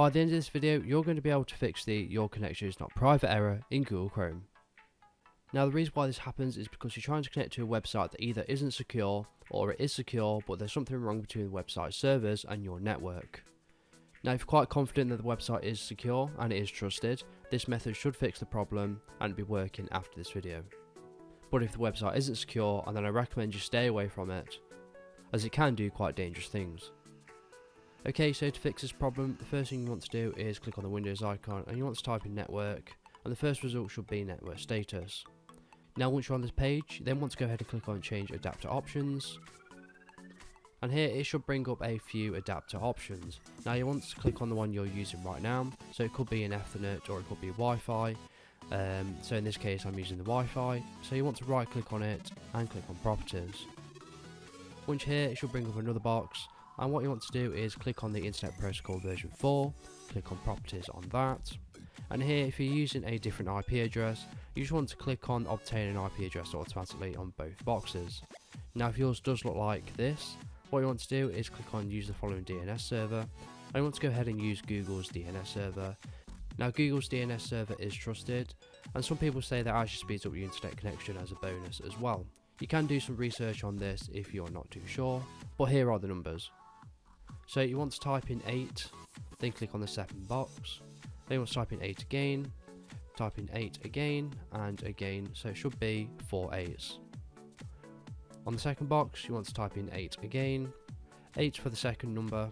By the end of this video, you're going to be able to fix the "your connection is not private" error in Google Chrome. Now the reason why this happens is because you're trying to connect to a website that either isn't secure or it is secure but there's something wrong between the website servers and your network. Now if you're quite confident that the website is secure and it is trusted, this method should fix the problem and be working after this video. But if the website isn't secure, then I recommend you stay away from it, as it can do quite dangerous things. Okay, so to fix this problem, the first thing you want to do is click on the Windows icon and you want to type in network, and the first result should be network status. Now once you're on this page, you then want to go ahead and click on change adapter options, and here it should bring up a few adapter options. Now you want to click on the one you're using right now, so it could be an Ethernet or it could be Wi-Fi. So in this case I'm using the Wi-Fi, so you want to right click on it and click on properties. Once here it should bring up another box, and what you want to do is click on the Internet Protocol version 4, click on properties on that, and here if you're using a different IP address, you just want to click on obtain an IP address automatically on both boxes. Now if yours does look like this, what you want to do is click on use the following DNS server, and you want to go ahead and use Google's DNS server. Now Google's DNS server is trusted, and some people say that actually speeds up your internet connection as a bonus as well. You can do some research on this if you're not too sure, but here are the numbers. So you want to type in 8, then click on the second box, then you want to type in 8 again, type in 8 again and again, so it should be 4 8s. On the second box you want to type in 8 again, 8 for the second number,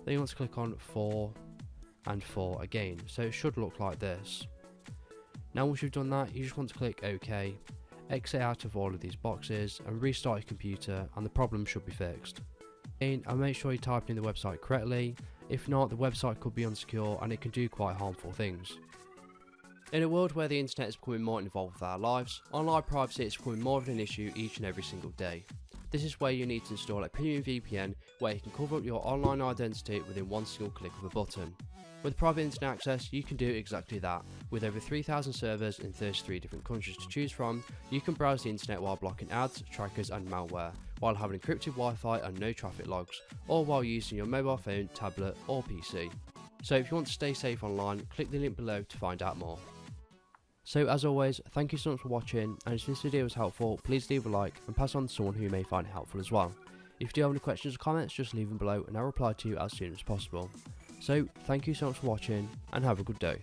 then you want to click on 4 and 4 again, so it should look like this. Now once you've done that, you just want to click OK, exit out of all of these boxes and restart your computer, and the problem should be fixed. And make sure you type in the website correctly, if not the website could be unsecure and it can do quite harmful things. In a world where the internet is becoming more involved with our lives, online privacy is becoming more of an issue each and every single day. This is where you need to install a premium VPN where you can cover up your online identity within one single click of a button. With private internet access, you can do exactly that. With over 3,000 servers in 33 different countries to choose from, you can browse the internet while blocking ads, trackers and malware, while having encrypted Wi-Fi and no traffic logs, or while using your mobile phone, tablet or PC. So if you want to stay safe online, click the link below to find out more. So as always, thank you so much for watching, and if this video was helpful, please leave a like and pass on to someone who may find it helpful as well. If you do have any questions or comments, just leave them below and I'll reply to you as soon as possible. So thank you so much for watching and have a good day.